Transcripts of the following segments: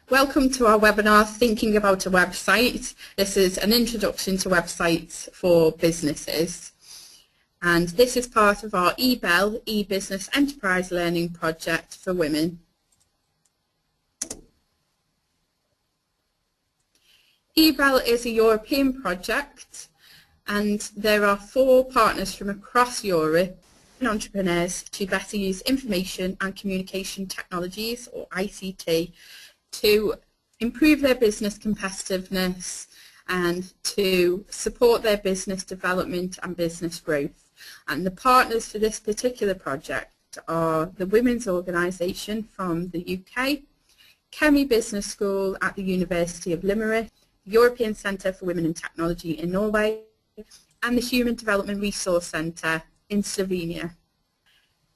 Welcome to our webinar, Thinking About a Website. This is an introduction to websites for businesses. And this is part of our eBell, e-business enterprise learning project for women. eBell is a European project, and there are 4 partners from across Europe, entrepreneurs, to better use information and communication technologies, or ICT, to improve their business competitiveness and to support their business development and business growth. And the partners for this particular project are the Women's Organisation from the UK, Chemie Business School at the University of Limerick, the European Centre for Women in Technology in Norway, and the Human Development Resource Centre in Slovenia.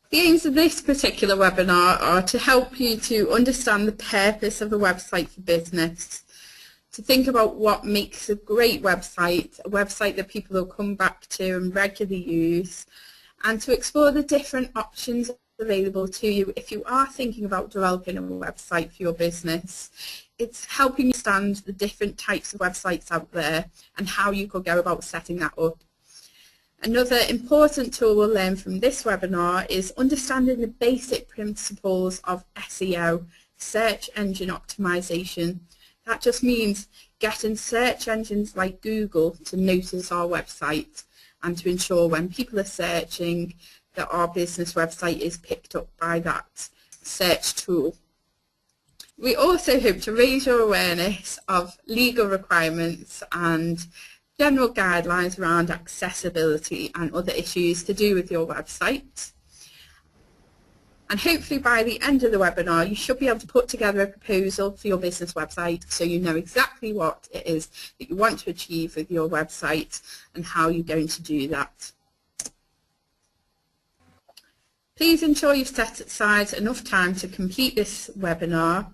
The aims of this particular webinar are to help you to understand the purpose of a website for business, to think about what makes a great website, a website that people will come back to and regularly use, and to explore the different options available to you if you are thinking about developing a website for your business. It's helping you understand the different types of websites out there and how you could go about setting that up. Another important tool we'll learn from this webinar is understanding the basic principles of SEO, search engine optimization. That just means getting search engines like Google to notice our website and to ensure when people are searching that our business website is picked up by that search tool. We also hope to raise your awareness of legal requirements and general guidelines around accessibility and other issues to do with your website. And hopefully by the end of the webinar you should be able to put together a proposal for your business website so you know exactly what it is that you want to achieve with your website and how you're going to do that. Please ensure you've set aside enough time to complete this webinar.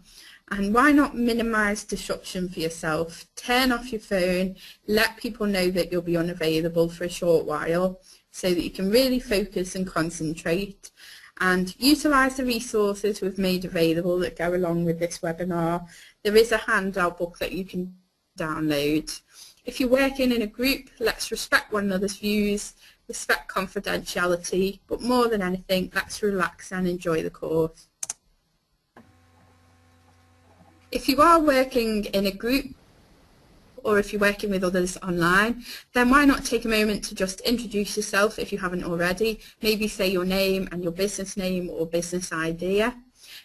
And why not minimise disruption for yourself? Turn off your phone, let people know that you'll be unavailable for a short while so that you can really focus and concentrate, and utilise the resources we've made available that go along with this webinar. There is a handout book that you can download. If you're working in a group, let's respect one another's views, respect confidentiality, but more than anything, let's relax and enjoy the course. If you are working in a group or if you're working with others online, then why not take a moment to just introduce yourself if you haven't already. Maybe say your name and your business name or business idea.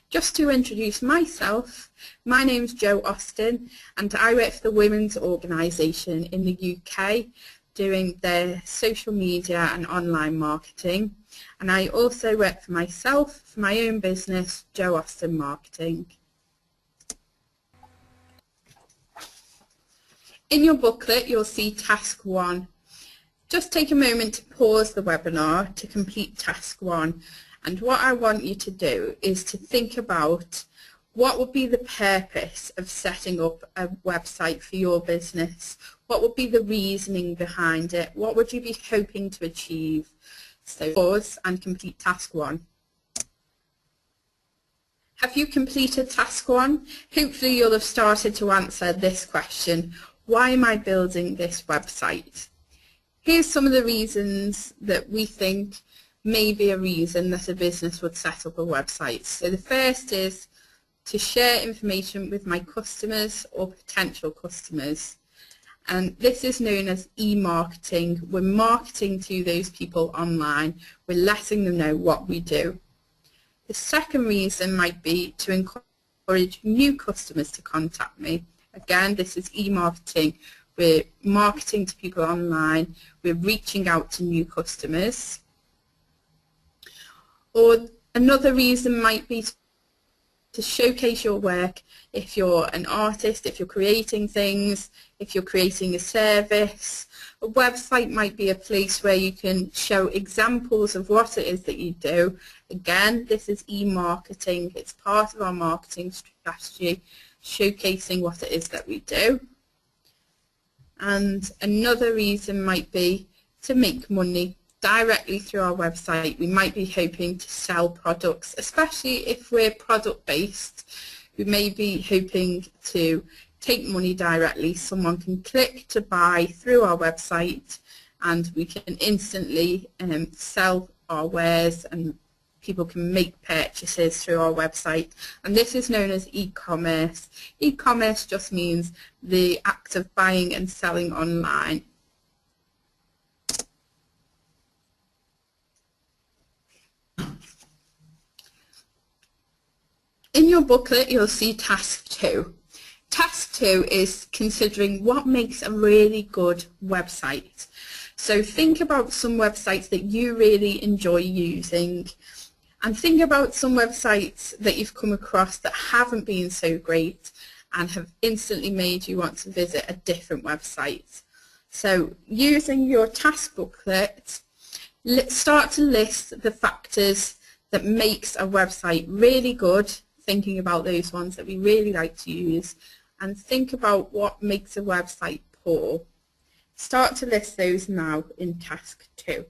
Just to introduce myself, my name's Jo Austin and I work for the Women's Organisation in the UK doing their social media and online marketing. And I also work for myself, for my own business, Jo Austin Marketing. In your booklet, you'll see Task 1. Just take a moment to pause the webinar to complete Task 1. And what I want you to do is to think about what would be the purpose of setting up a website for your business. What would be the reasoning behind it? What would you be hoping to achieve? So pause and complete Task 1. Have you completed Task 1? Hopefully you'll have started to answer this question. Why am I building this website? Here's some of the reasons that we think may be a reason that a business would set up a website. So the first is to share information with my customers or potential customers. And this is known as e-marketing. We're marketing to those people online. We're letting them know what we do. The second reason might be to encourage new customers to contact me. Again, this is e-marketing. We're marketing to people online. We're reaching out to new customers. Or another reason might be to showcase your work. If you're an artist, if you're creating things, if you're creating a service, a website might be a place where you can show examples of what it is that you do. Again, this is e-marketing. It's part of our marketing strategy, showcasing what it is that we do. And another reason might be to make money directly through our website. We might be hoping to sell products, especially if we're product based. We may be hoping to take money directly. Someone can click to buy through our website and we can instantly sell our wares and people can make purchases through our website, and this is known as e-commerce. E-commerce just means the act of buying and selling online. In your booklet you'll see task 2. Task 2 is considering what makes a really good website. So think about some websites that you really enjoy using, and think about some websites that you've come across that haven't been so great and have instantly made you want to visit a different website. So using your task booklet, let's start to list the factors that makes a website really good, thinking about those ones that we really like to use, and think about what makes a website poor. Start to list those now in task 2.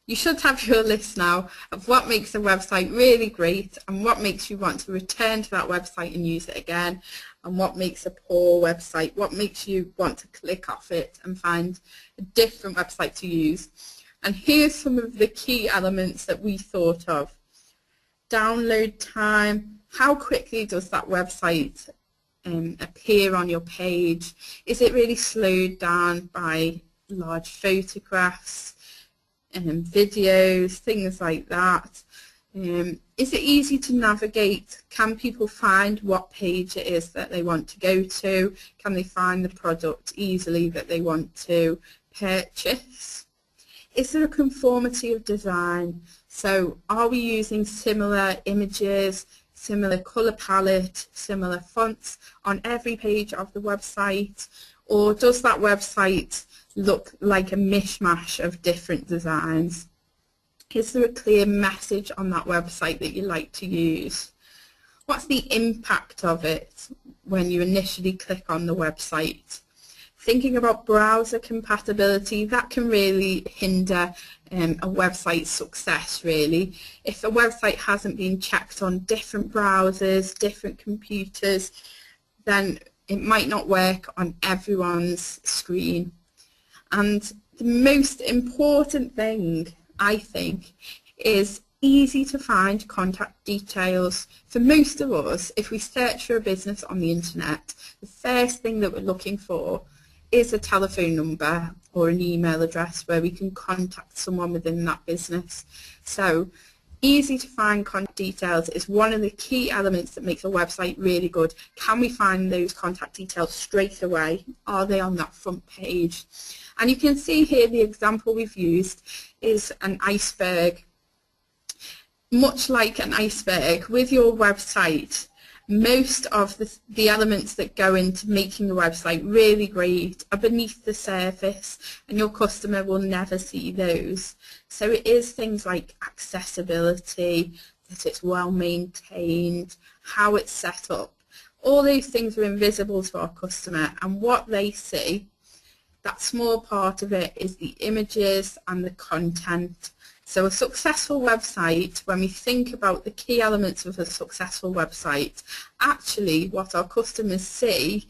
You should have your list now of what makes a website really great and what makes you want to return to that website and use it again, and what makes a poor website, what makes you want to click off it and find a different website to use. And here's some of the key elements that we thought of. Download time, how quickly does that website appear on your page? Is it really slowed down by large photographs? Videos, things like that. Is it easy to navigate? Can people find what page it is that they want to go to? Can they find the product easily that they want to purchase? Is there a conformity of design? So are we using similar images, similar colour palette, similar fonts on every page of the website? Or does that website look like a mishmash of different designs? Is there a clear message on that website that you like to use? What's the impact of it when you initially click on the website? Thinking about browser compatibility, that can really hinder a website's success really. If a website hasn't been checked on different browsers, different computers, then it might not work on everyone's screen. And the most important thing, I think, is easy to find contact details. For most of us, if we search for a business on the internet, the first thing that we're looking for is a telephone number or an email address where we can contact someone within that business. So easy to find contact details is one of the key elements that makes a website really good. Can we find those contact details straight away? Are they on that front page? And you can see here the example we've used is an iceberg. Much like an iceberg, with your website, most of the elements that go into making the website really great are beneath the surface, and your customer will never see those. So it is things like accessibility, that it's well maintained, how it's set up. All those things are invisible to our customer, and what they see, that small part of it, is the images and the content. So a successful website, when we think about the key elements of a successful website, actually what our customers see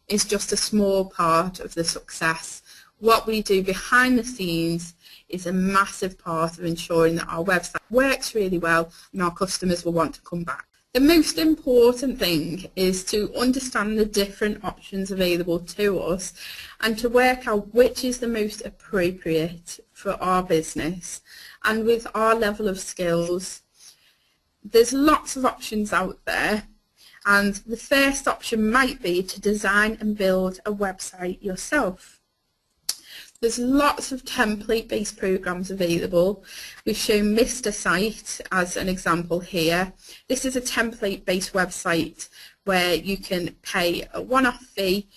is just a small part of the success. What we do behind the scenes is a massive part of ensuring that our website works really well and our customers will want to come back. The most important thing is to understand the different options available to us and to work out which is the most appropriate for our business and with our level of skills. There's lots of options out there, and the first option might be to design and build a website yourself. There's lots of template-based programs available. We've shown Mr. Site as an example here. This is a template-based website where you can pay a one-off fee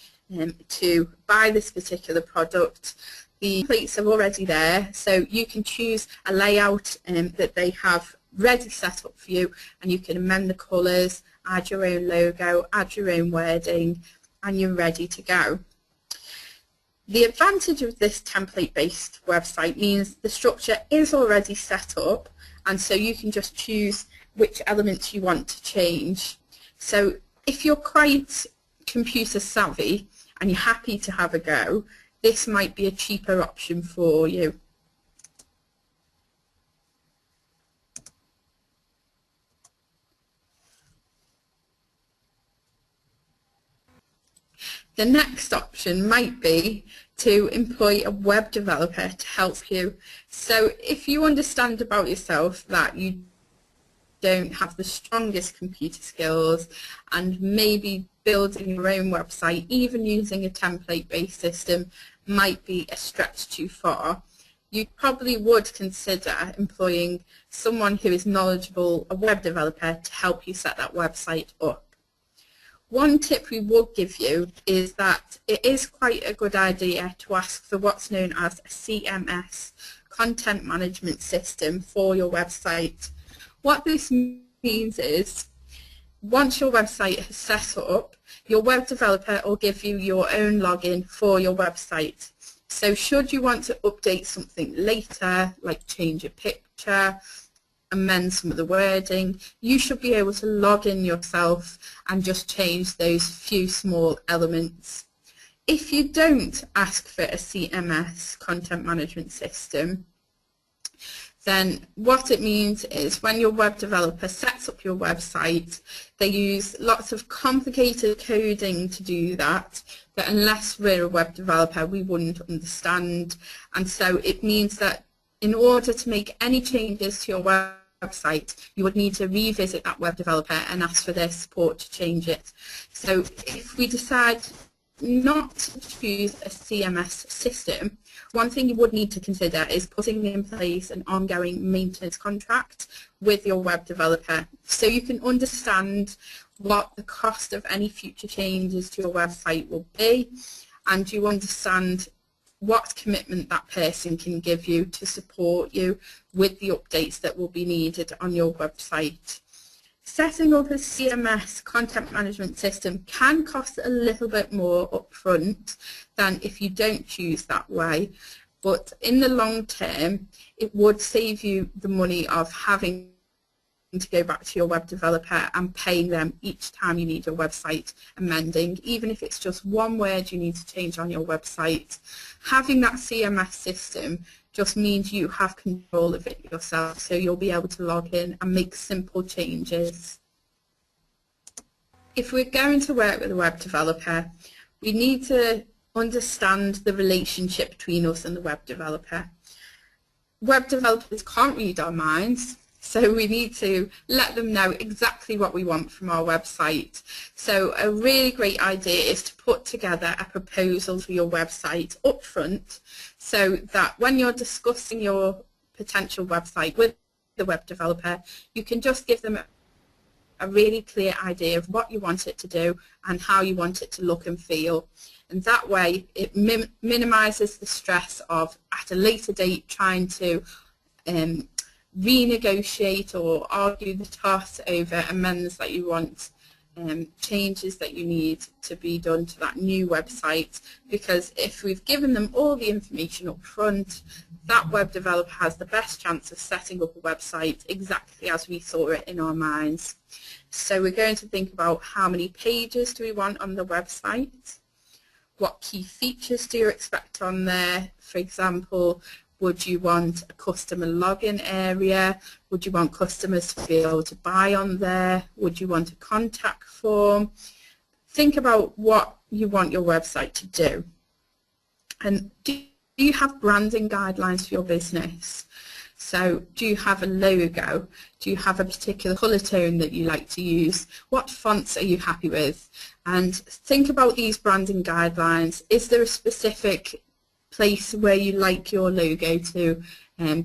to buy this particular product. The templates are already there, so you can choose a layout that they have ready set up for you, and you can amend the colours, add your own logo, add your own wording, and you're ready to go. The advantage of this template-based website means the structure is already set up, and so you can just choose which elements you want to change. So if you're quite computer savvy and you're happy to have a go, this might be a cheaper option for you. The next option might be to employ a web developer to help you. So if you understand about yourself that you don't have the strongest computer skills and maybe building your own website, even using a template-based system, might be a stretch too far, you probably would consider employing someone who is knowledgeable, a web developer, to help you set that website up. One tip we would give you is that it is quite a good idea to ask for what's known as a CMS, content management system, for your website. What this means is, once your website is set up, your web developer will give you your own login for your website. So should you want to update something later, like change a picture, amend some of the wording, you should be able to log in yourself and just change those few small elements. If you don't ask for a CMS, content management system, then what it means is when your web developer sets up your website, they use lots of complicated coding to do that, but unless we're a web developer, we wouldn't understand. And so it means that in order to make any changes to your website, you would need to revisit that web developer and ask for their support to change it. So if we decide not to choose a CMS system, one thing you would need to consider is putting in place an ongoing maintenance contract with your web developer, so you can understand what the cost of any future changes to your website will be, and you understand what commitment that person can give you to support you with the updates that will be needed on your website. Setting up a CMS, content management system, can cost a little bit more upfront than if you don't choose that way, but in the long term it would save you the money of having to go back to your web developer and paying them each time you need your website amending, even if it's just one word you need to change on your website. Having that CMS system just means you have control of it yourself, so you'll be able to log in and make simple changes. If we're going to work with a web developer, we need to understand the relationship between us and the web developer. Web developers can't read our minds, so we need to let them know exactly what we want from our website. So a really great idea is to put together a proposal for your website up front, so that when you're discussing your potential website with the web developer, you can just give them a really clear idea of what you want it to do and how you want it to look and feel. And that way it minimises the stress of, at a later date, trying to renegotiate or argue the toss over amendments that you want, changes that you need to be done to that new website. Because if we've given them all the information up front, that web developer has the best chance of setting up a website exactly as we saw it in our minds. So we're going to think about how many pages do we want on the website, what key features do you expect on there. For example, would you want a customer login area? Would you want customers to be able to buy on there? Would you want a contact form? Think about what you want your website to do. And do you have branding guidelines for your business? So do you have a logo? Do you have a particular colour tone that you like to use? What fonts are you happy with? And think about these branding guidelines. Is there a specific place where you like your logo to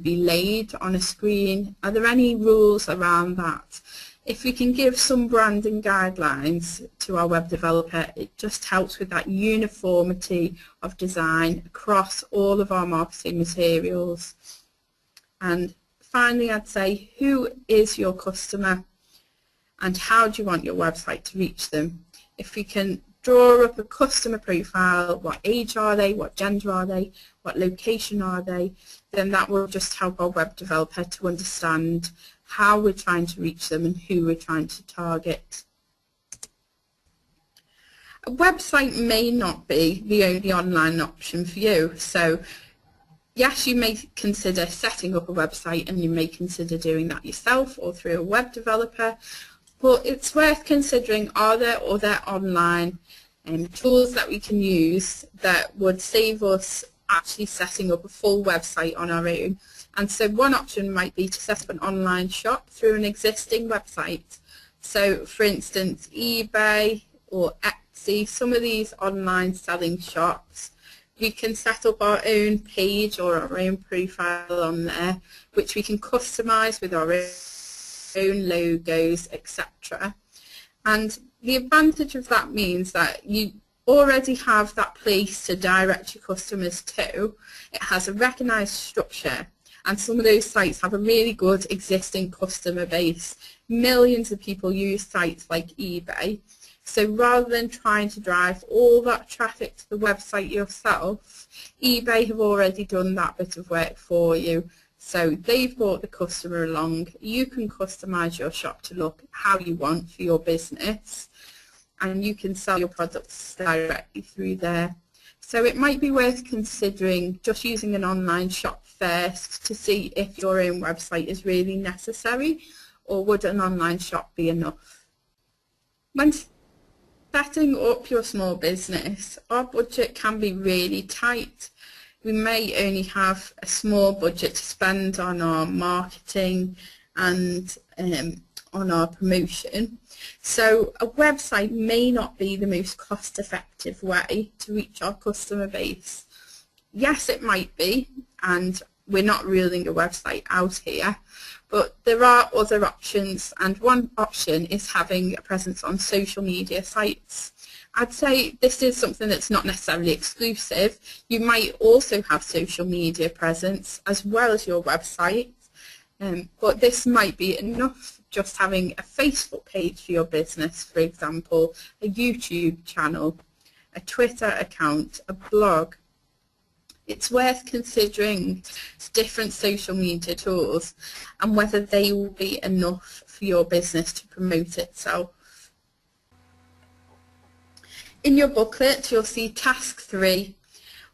be laid on a screen? Are there any rules around that? If we can give some branding guidelines to our web developer, it just helps with that uniformity of design across all of our marketing materials. And finally, I'd say, who is your customer and how do you want your website to reach them? If we can draw up a customer profile, what age are they, what gender are they, what location are they, then that will just help our web developer to understand how we're trying to reach them and who we're trying to target. A website may not be the only online option for you. So yes, you may consider setting up a website and you may consider doing that yourself or through a web developer, but it's worth considering, are there other online tools that we can use that would save us actually setting up a full website on our own. And so one option might be to set up an online shop through an existing website. So for instance, eBay or Etsy, some of these online selling shops, we can set up our own page or our own profile on there, which we can customize with our own logos, etc. And the advantage of that means that you already have that place to direct your customers to. It has a recognized structure, and some of those sites have a really good existing customer base. Millions of people use sites like eBay. So rather than trying to drive all that traffic to the website yourself, eBay have already done that bit of work for you. So they've brought the customer along. You can customize your shop to look how you want for your business, and you can sell your products directly through there. So it might be worth considering just using an online shop first to see if your own website is really necessary, or would an online shop be enough. When setting up your small business, our budget can be really tight. We may only have a small budget to spend on our marketing and on our promotion. So a website may not be the most cost-effective way to reach our customer base. Yes, it might be, and we're not ruling a website out here, but there are other options, and one option is having a presence on social media sites. I'd say this is something that's not necessarily exclusive. You might also have social media presence as well as your website, but this might be enough, just having a Facebook page for your business, for example, a YouTube channel, a Twitter account, a blog. It's worth considering different social media tools and whether they will be enough for your business to promote itself. In your booklet, you'll see task 3.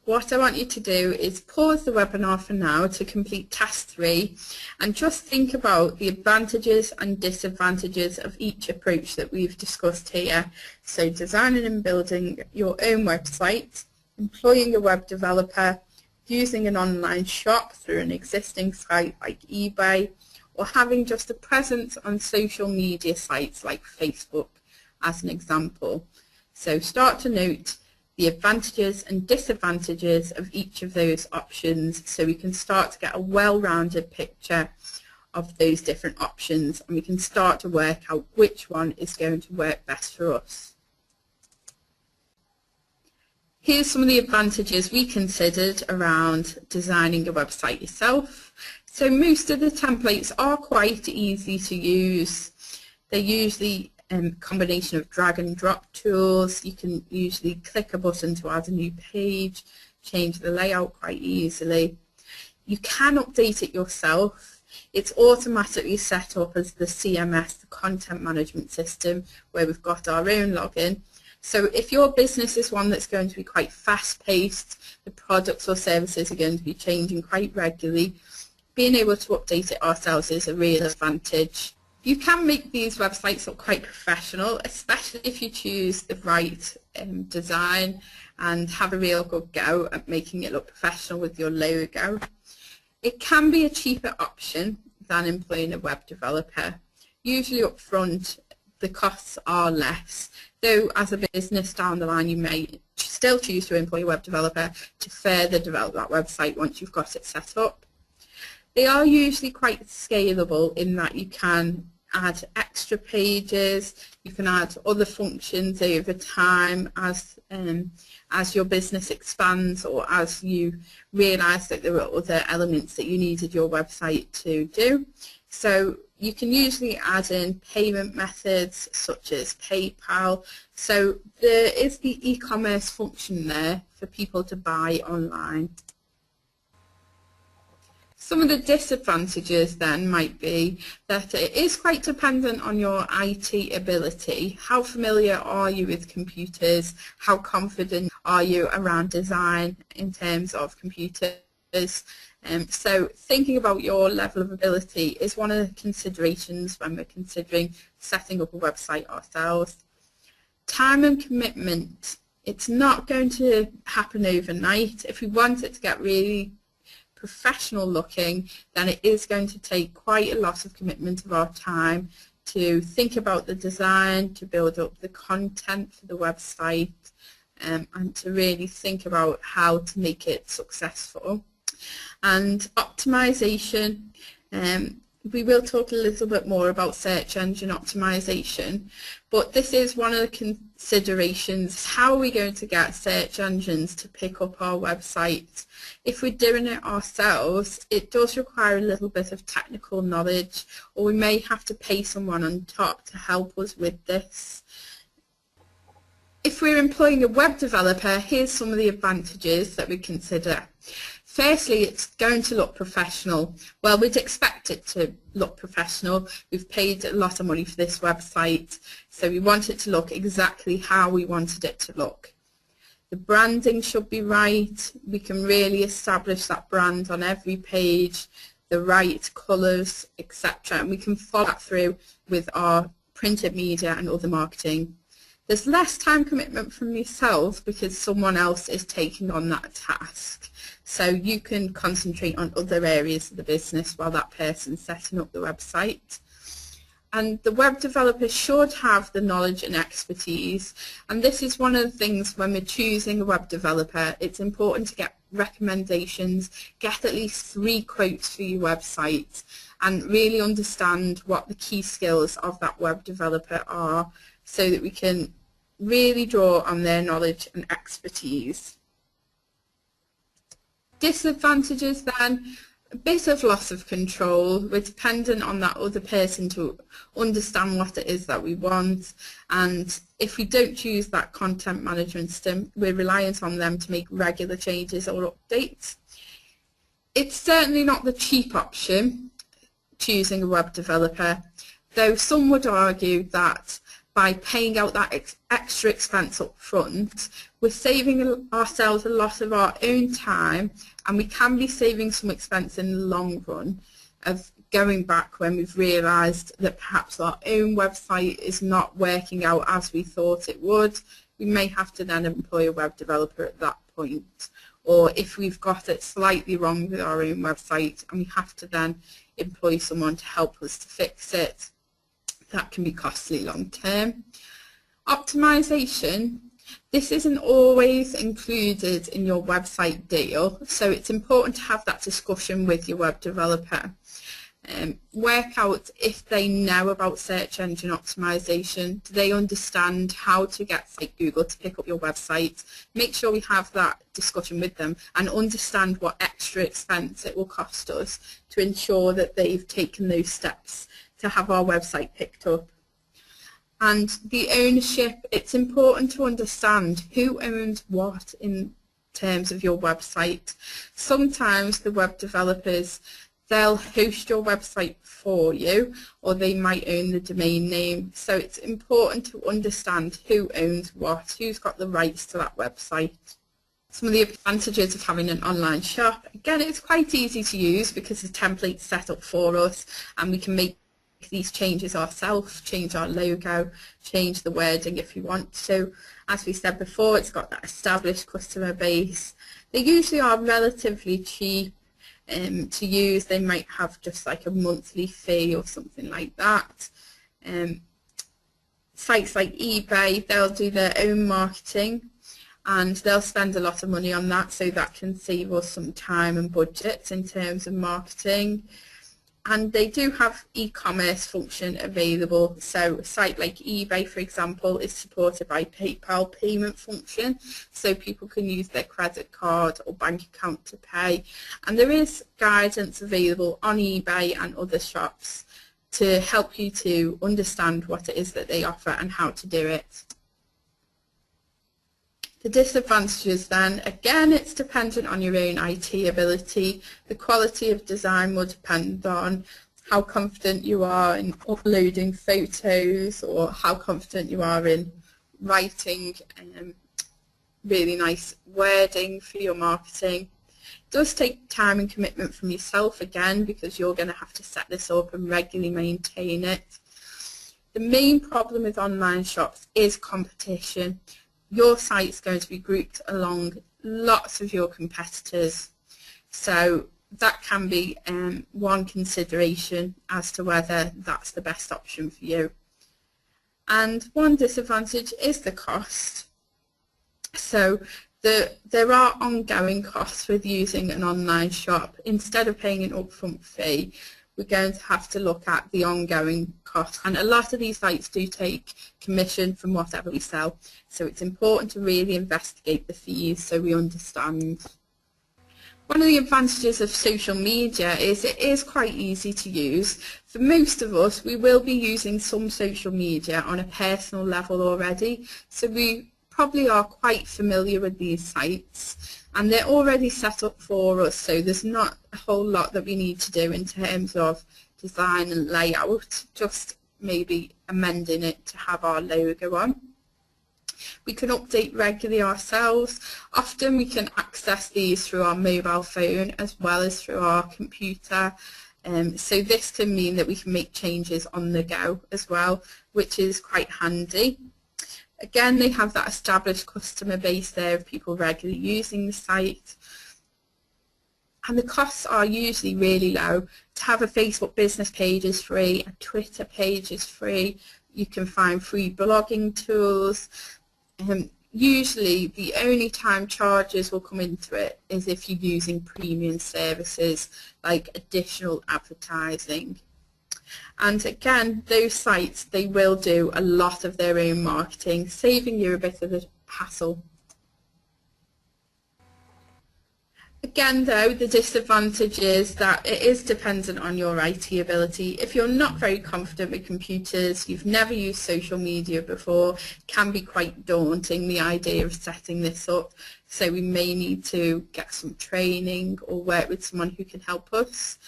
What I want you to do is pause the webinar for now to complete task 3 and just think about the advantages and disadvantages of each approach that we've discussed here. So designing and building your own website, employing a web developer, using an online shop through an existing site like eBay, or having just a presence on social media sites like Facebook as an example. So start to note the advantages and disadvantages of each of those options so we can start to get a well-rounded picture of those different options, and we can start to work out which one is going to work best for us. Here's some of the advantages we considered around designing a website yourself. So most of the templates are quite easy to use. They're usually a combination of drag and drop tools. You can usually click a button to add a new page, change the layout quite easily. You can update it yourself. It's automatically set up as the CMS, the content management system, where we've got our own login. So if your business is one that's going to be quite fast-paced, the products or services are going to be changing quite regularly, being able to update it ourselves is a real advantage. You can make these websites look quite professional, especially if you choose the right design and have a real good go at making it look professional with your logo. It can be a cheaper option than employing a web developer. Usually up front, the costs are less, though as a business down the line you may still choose to employ a web developer to further develop that website once you've got it set up. They are usually quite scalable in that you can add extra pages, you can add other functions over time as your business expands, or as you realise that there are other elements that you needed your website to do. So you can usually add in payment methods such as PayPal. So there is the e-commerce function there for people to buy online. Some of the disadvantages then might be that it is quite dependent on your IT ability. How familiar are you with computers? How confident are you around design in terms of computers? So thinking about your level of ability is one of the considerations when we're considering setting up a website ourselves. Time and commitment. It's not going to happen overnight. If we want it to get really professional looking, then it is going to take quite a lot of commitment of our time to think about the design, to build up the content for the website, and to really think about how to make it successful. And optimization, we will talk a little bit more about search engine optimization, but this is one of the considerations. How are we going to get search engines to pick up our website? If we're doing it ourselves, it does require a little bit of technical knowledge, or we may have to pay someone on top to help us with this. If we're employing a web developer, here's some of the advantages that we consider. Firstly, it's going to look professional. Well, we'd expect it to look professional. We've paid a lot of money for this website, so we want it to look exactly how we wanted it to look. The branding should be right. We can really establish that brand on every page, the right colours, etc. And we can follow that through with our printed media and other marketing. There's less time commitment from yourself because someone else is taking on that task. So you can concentrate on other areas of the business while that person's setting up the website. And the web developer should have the knowledge and expertise. And this is one of the things when we're choosing a web developer, it's important to get recommendations, get at least 3 quotes for your website, and really understand what the key skills of that web developer are, so that we can really draw on their knowledge and expertise. Disadvantages then, a bit of loss of control. We're dependent on that other person to understand what it is that we want, and if we don't choose that content management system, we're reliant on them to make regular changes or updates. It's certainly not the cheap option, choosing a web developer, though some would argue that by paying out that extra expense up front, we're saving ourselves a lot of our own time, and we can be saving some expense in the long run of going back when we've realised that perhaps our own website is not working out as we thought it would. We may have to then employ a web developer at that point. Or if we've got it slightly wrong with our own website and we have to then employ someone to help us to fix it, that can be costly long term. Optimization, this isn't always included in your website deal, so it's important to have that discussion with your web developer. Work out if they know about search engine optimization. Do they understand how to get like Google to pick up your website? Make sure we have that discussion with them and understand what extra expense it will cost us to ensure that they've taken those steps to have our website picked up. And the ownership, it's important to understand who owns what in terms of your website. Sometimes the web developers, they'll host your website for you, or they might own the domain name. So it's important to understand who owns what, who's got the rights to that website. Some of the advantages of having an online shop, again, it's quite easy to use because the template's set up for us and we can make these changes ourselves, change our logo, change the wording if you want to. As we said before, it's got that established customer base. They usually are relatively cheap to use. They might have just like a monthly fee or something like that. Sites like eBay, they'll do their own marketing and they'll spend a lot of money on that, so that can save us some time and budget in terms of marketing. And they do have e-commerce function available. So a site like eBay, for example, is supported by PayPal payment function. So people can use their credit card or bank account to pay. And there is guidance available on eBay and other shops to help you to understand what it is that they offer and how to do it. The disadvantages then, again, it's dependent on your own IT ability. The quality of design will depend on how confident you are in uploading photos or how confident you are in writing really nice wording for your marketing. It does take time and commitment from yourself again, because you're going to have to set this up and regularly maintain it. The main problem with online shops is competition. Your site's going to be grouped along lots of your competitors, so that can be one consideration as to whether that's the best option for you. And one disadvantage is the cost. So there are ongoing costs with using an online shop. Instead of paying an upfront fee, we're going to have to look at the ongoing cost. And a lot of these sites do take commission from whatever we sell. So it's important to really investigate the fees so we understand. One of the advantages of social media is it is quite easy to use. For most of us, we will be using some social media on a personal level already. So we probably are quite familiar with these sites, and they're already set up for us, so there's not a whole lot that we need to do in terms of design and layout, just maybe amending it to have our logo on. We can update regularly ourselves. Often we can access these through our mobile phone as well as through our computer, so this can mean that we can make changes on the go as well, which is quite handy. Again, they have that established customer base there of people regularly using the site. And the costs are usually really low. To have a Facebook business page is free, a Twitter page is free, you can find free blogging tools. Usually the only time charges will come into it is if you're using premium services like additional advertising. And again, those sites, they will do a lot of their own marketing, saving you a bit of the hassle. Again though, the disadvantage is that it is dependent on your IT ability. If you're not very confident with computers, you've never used social media before, it can be quite daunting, the idea of setting this up. So we may need to get some training or work with someone who can help us.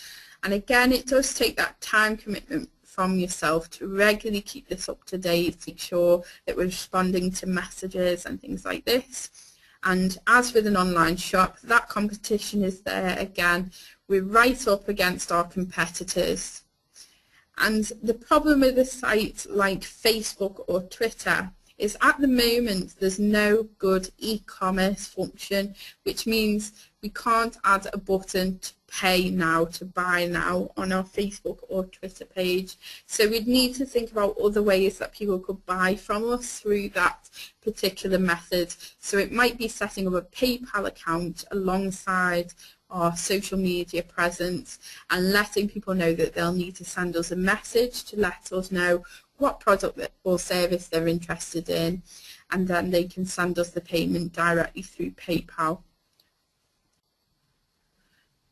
And again, it does take that time commitment from yourself to regularly keep this up to date, make sure that we're responding to messages and things like this. And as with an online shop, that competition is there again. We're right up against our competitors. And the problem with a site like Facebook or Twitter is at the moment there's no good e-commerce function, which means we can't add a button to pay now, to buy now on our Facebook or Twitter page. So we'd need to think about other ways that people could buy from us through that particular method. So it might be setting up a PayPal account alongside our social media presence and letting people know that they'll need to send us a message to let us know what product or service they're interested in, and then they can send us the payment directly through PayPal.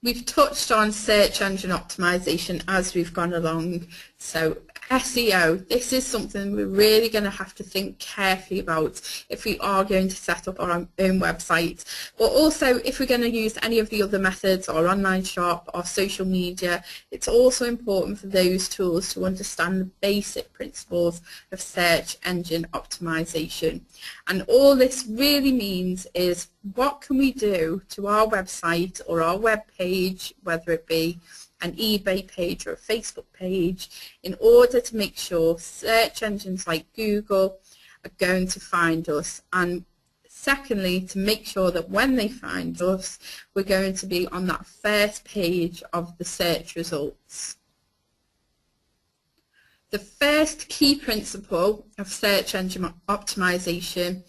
We've touched on search engine optimization as we've gone along. So SEO, this is something we're really going to have to think carefully about if we are going to set up our own website. But also if we're going to use any of the other methods, our online shop, our social media, it's also important for those tools to understand the basic principles of search engine optimization. And all this really means is, what can we do to our website or our web page, whether it be an eBay page or a Facebook page, in order to make sure search engines like Google are going to find us, and secondly, to make sure that when they find us, we're going to be on that first page of the search results. The first key principle of search engine optimization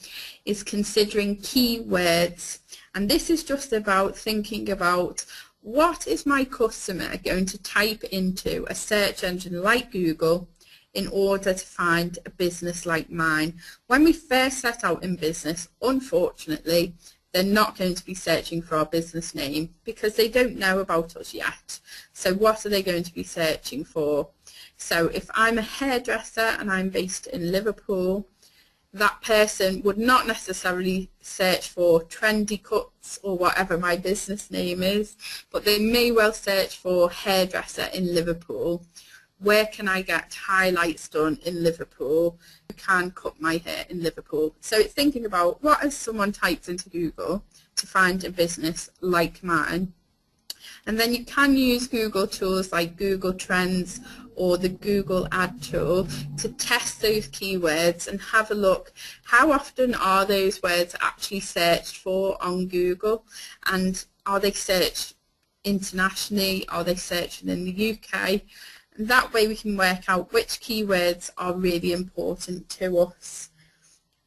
is considering keywords, and this is just about thinking about what is my customer going to type into a search engine like Google in order to find a business like mine? When we first set out in business, unfortunately, they're not going to be searching for our business name because they don't know about us yet. So what are they going to be searching for? So if I'm a hairdresser and I'm based in Liverpool, that person would not necessarily search for trendy cuts or whatever my business name is, but they may well search for hairdresser in Liverpool. Where can I get highlights done in Liverpool? Who can cut my hair in Liverpool? So it's thinking about what has someone typed into Google to find a business like mine. And then you can use Google tools like Google Trends or the Google Ad tool to test those keywords and have a look, how often are those words actually searched for on Google, and are they searched internationally, are they searched in the UK? And that way we can work out which keywords are really important to us.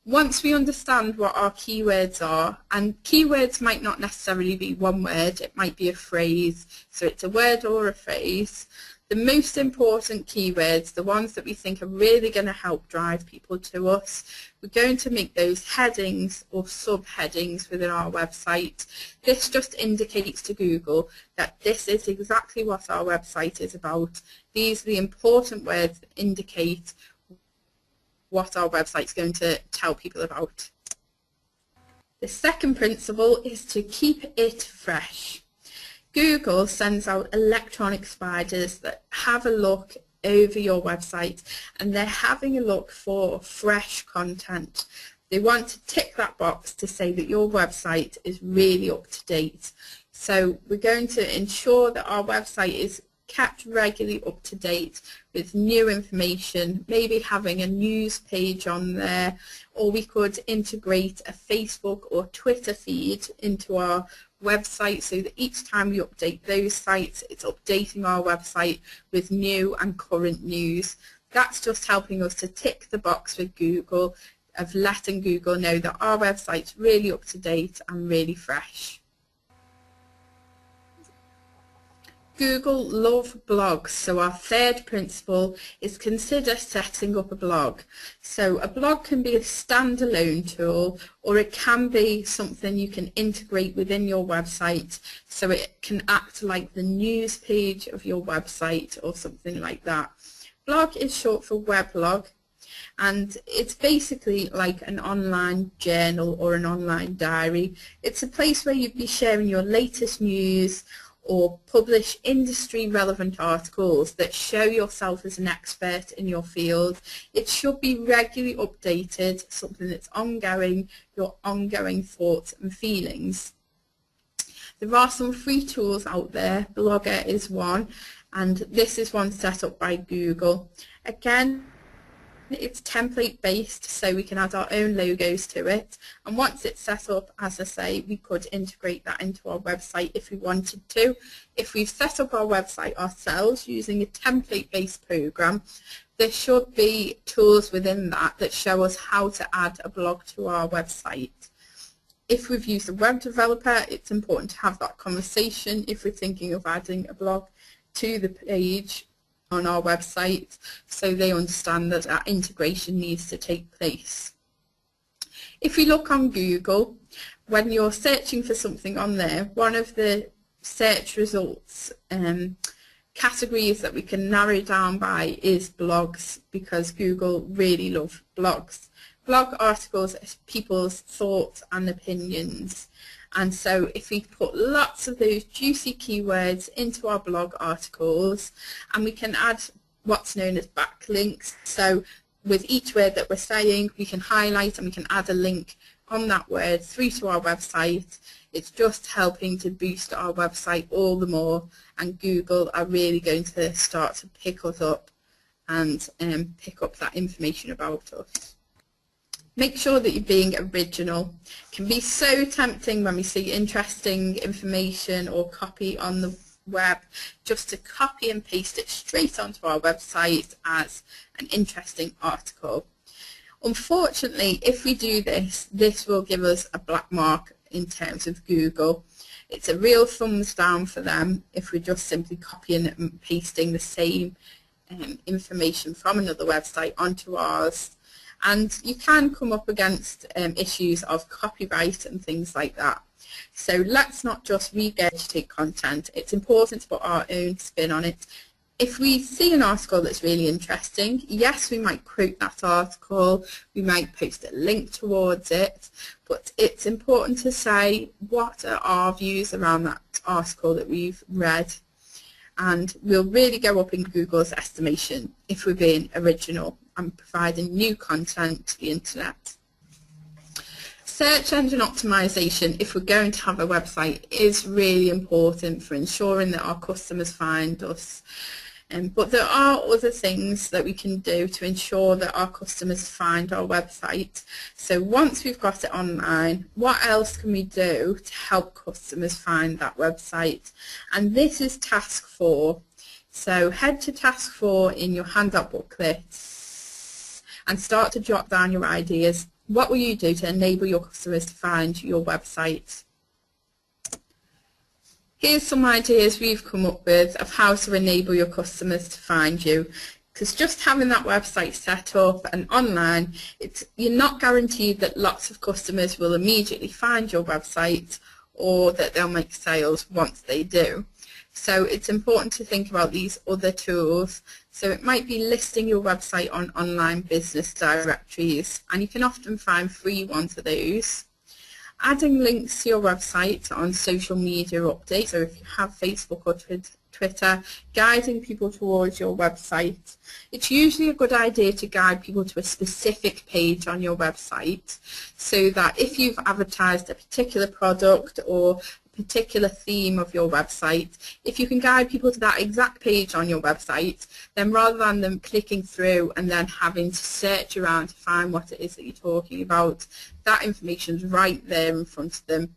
Once we understand what our keywords are, and keywords might not necessarily be one word, it might be a phrase, so it's a word or a phrase. The most important keywords, the ones that we think are really going to help drive people to us, we're going to make those headings or subheadings within our website. This just indicates to Google that this is exactly what our website is about. These are the important words that indicate what our website is going to tell people about. The second principle is to keep it fresh. Google sends out electronic spiders that have a look over your website, and they're having a look for fresh content. They want to tick that box to say that your website is really up to date. So we're going to ensure that our website is kept regularly up to date with new information, maybe having a news page on there, or we could integrate a Facebook or Twitter feed into our website so that each time we update those sites, it's updating our website with new and current news. That's just helping us to tick the box with Google of letting Google know that our website's really up to date and really fresh. Google love blogs, so our third principle is consider setting up a blog. So a blog can be a standalone tool, or it can be something you can integrate within your website, so it can act like the news page of your website or something like that. Blog is short for weblog, and it's basically like an online journal or an online diary. It's a place where you'd be sharing your latest news or publish industry relevant articles that show yourself as an expert in your field. It should be regularly updated, something that's ongoing, your ongoing thoughts and feelings. There are some free tools out there. Blogger is one, and this is one set up by Google. Again, it's template based, so we can add our own logos to it, and once it's set up, as I say, we could integrate that into our website if we wanted to. If we've set up our website ourselves using a template based program, there should be tools within that that show us how to add a blog to our website. If we've used a web developer, it's important to have that conversation if we're thinking of adding a blog to the page on our website, so they understand that that integration needs to take place. If we look on Google, when you're searching for something on there, one of the search results categories that we can narrow down by is blogs, because Google really love blogs. Blog articles are people's thoughts and opinions. And so if we put lots of those juicy keywords into our blog articles, and we can add what's known as backlinks, so with each word that we're saying, we can highlight and we can add a link on that word through to our website. It's just helping to boost our website all the more, and Google are really going to start to pick us up and pick up that information about us. Make sure that you're being original. It can be so tempting when we see interesting information or copy on the web just to copy and paste it straight onto our website as an interesting article. Unfortunately, if we do this, this will give us a black mark in terms of Google. It's a real thumbs down for them if we're just simply copying and pasting the same information from another website onto ours. And you can come up against issues of copyright and things like that. So let's not just regurgitate content. It's important to put our own spin on it. If we see an article that's really interesting, yes, we might quote that article, we might post a link towards it, but it's important to say what are our views around that article that we've read. And we'll really go up in Google's estimation if we're being original and providing new content to the internet. Search engine optimization, if we're going to have a website, is really important for ensuring that our customers find us. But there are other things that we can do to ensure that our customers find our website. So once we've got it online, what else can we do to help customers find that website? And this is task 4. So head to task 4 in your handout booklet and start to jot down your ideas. What will you do to enable your customers to find your website? Here's some ideas we've come up with of how to enable your customers to find you. Because just having that website set up and online, you're not guaranteed that lots of customers will immediately find your website or that they'll make sales once they do. So it's important to think about these other tools. So it might be listing your website on online business directories, and you can often find free ones of those. Adding links to your website on social media updates, so if you have Facebook or Twitter, guiding people towards your website. It's usually a good idea to guide people to a specific page on your website so that if you've advertised a particular product or a particular theme of your website, if you can guide people to that exact page on your website, then rather than them clicking through and then having to search around to find what it is that you're talking about, that information is right there in front of them.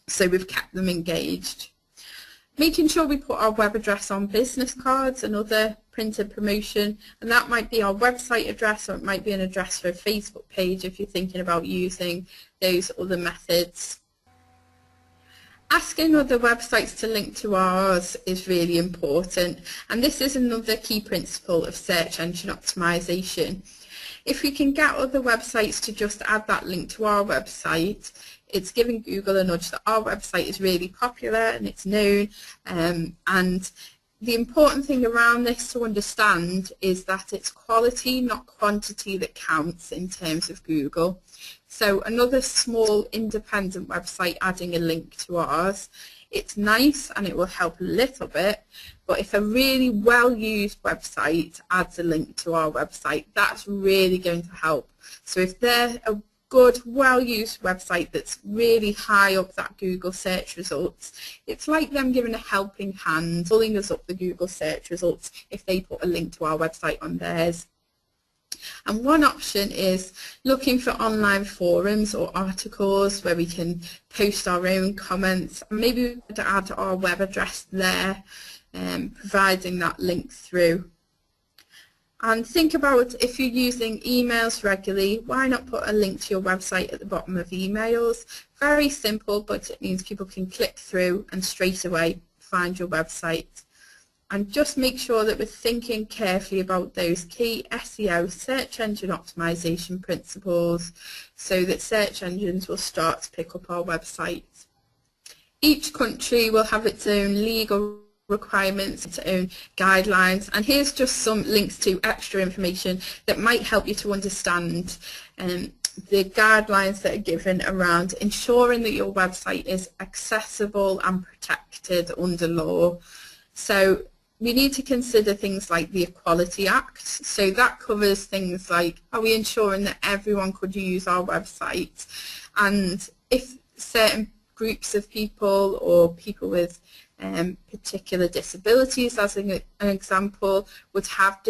So we've kept them engaged. Making sure we put our web address on business cards and other printed promotion, and that might be our website address or it might be an address for a Facebook page if you're thinking about using those other methods. Asking other websites to link to ours is really important, and this is another key principle of search engine optimization. If we can get other websites to just add that link to our website, it's giving Google a nudge that our website is really popular and it's known. And the important thing around this to understand is that it's quality, not quantity, that counts in terms of Google. So another small independent website adding a link to ours, it's nice and it will help a little bit, but if a really well-used website adds a link to our website, that's really going to help. So if they're a good, well-used website that's really high up that Google search results, it's like them giving a helping hand, pulling us up the Google search results if they put a link to our website on theirs. And one option is looking for online forums or articles where we can post our own comments. Maybe we could add our web address there, providing that link through. And think about if you're using emails regularly, why not put a link to your website at the bottom of emails? Very simple, but it means people can click through and straight away find your website. And just make sure that we're thinking carefully about those key SEO, search engine optimization principles, so that search engines will start to pick up our website. Each country will have its own legal requirements, its own guidelines, and here's just some links to extra information that might help you to understand the guidelines that are given around ensuring that your website is accessible and protected under law. So we need to consider things like the Equality Act. So that covers things like, are we ensuring that everyone could use our website? And if certain groups of people or people with particular disabilities, as an example, would have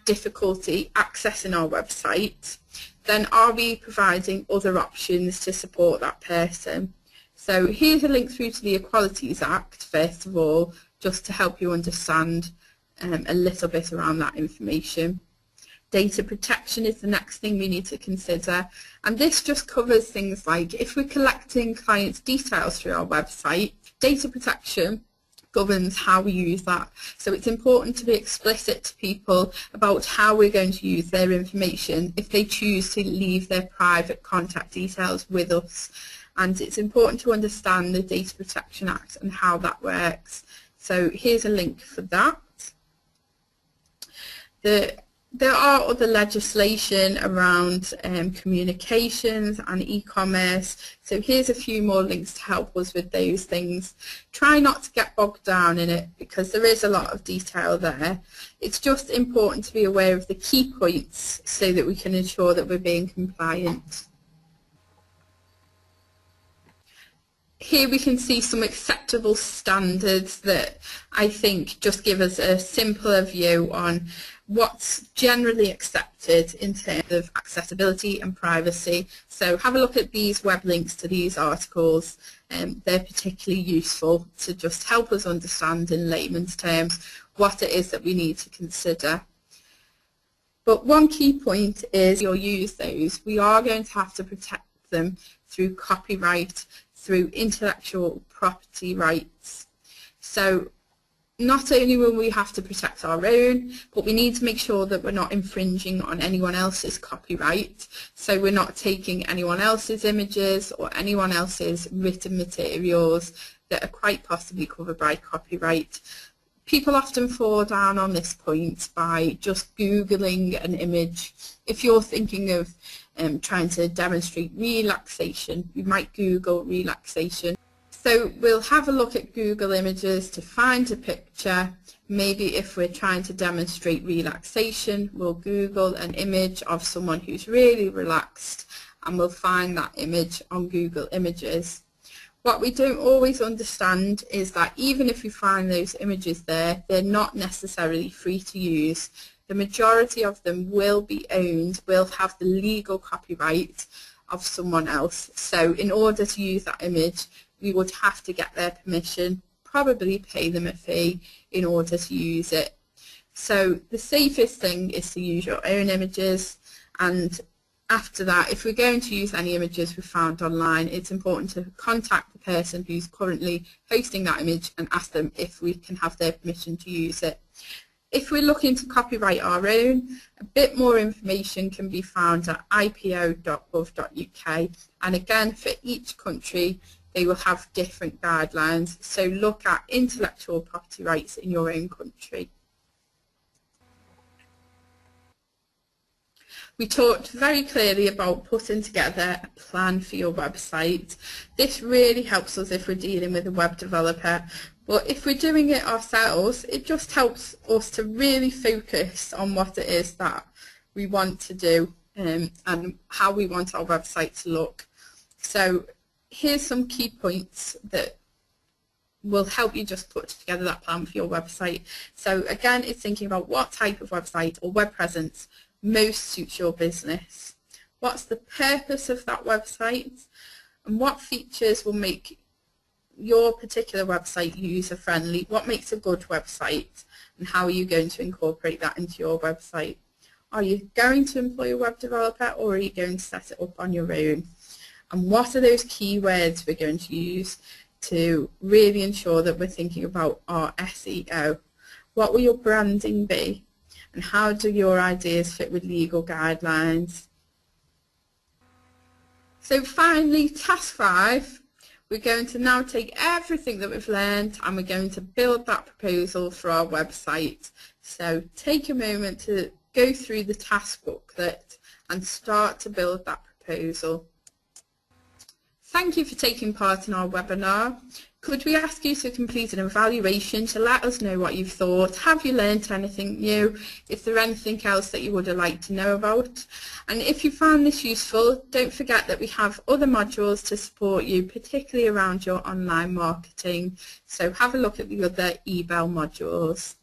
difficulty accessing our website, then are we providing other options to support that person? So here's a link through to the Equalities Act, first of all, just to help you understand a little bit around that information. Data protection is the next thing we need to consider, and this just covers things like if we're collecting clients' details through our website, data protection governs how we use that. So it's important to be explicit to people about how we're going to use their information if they choose to leave their private contact details with us. And it's important to understand the Data Protection Act and how that works. So here's a link for that. There are other legislation around communications and e-commerce, so here's a few more links to help us with those things. Try not to get bogged down in it because there is a lot of detail there. It's just important to be aware of the key points so that we can ensure that we're being compliant. Here we can see some acceptable standards that I think just give us a simpler view on what's generally accepted in terms of accessibility and privacy. So have a look at these web links to these articles. They're particularly useful to just help us understand in layman's terms what it is that we need to consider. But one key point is you'll use those. We are going to have to protect them through copyright, through intellectual property rights. So not only will we have to protect our own, but we need to make sure that we're not infringing on anyone else's copyright. So we're not taking anyone else's images or anyone else's written materials that are quite possibly covered by copyright. People often fall down on this point by just Googling an image. If you're thinking of trying to demonstrate relaxation, you might Google relaxation. So we'll have a look at Google Images to find a picture. Maybe if we're trying to demonstrate relaxation, we'll Google an image of someone who's really relaxed and we'll find that image on Google Images. What we don't always understand is that even if we find those images there, they're not necessarily free to use. The majority of them will be owned, will have the legal copyright of someone else. So in order to use that image, we would have to get their permission, probably pay them a fee in order to use it. So the safest thing is to use your own images, and after that, if we're going to use any images we found online, it's important to contact the person who's currently hosting that image and ask them if we can have their permission to use it. If we're looking to copyright our own, a bit more information can be found at ipo.gov.uk, and again for each country they will have different guidelines, so look at intellectual property rights in your own country. We talked very clearly about putting together a plan for your website. This really helps us if we're dealing with a web developer, but if we're doing it ourselves, it just helps us to really focus on what it is that we want to do and how we want our website to look. So here's some key points that will help you just put together that plan for your website. So again, it's thinking about what type of website or web presence most suits your business. What's the purpose of that website, and what features will make your particular website user-friendly? What makes a good website, and how are you going to incorporate that into your website? Are you going to employ a web developer, or are you going to set it up on your own? And what are those keywords we're going to use to really ensure that we're thinking about our SEO? What will your branding be? And how do your ideas fit with legal guidelines? So finally, task 5, we're going to now take everything that we've learned and we're going to build that proposal for our website. So take a moment to go through the task booklet and start to build that proposal. Thank you for taking part in our webinar. Could we ask you to complete an evaluation to let us know what you've thought? Have you learned anything new? Is there anything else that you would like to know about? And if you found this useful, don't forget that we have other modules to support you, particularly around your online marketing. So have a look at the other eBell modules.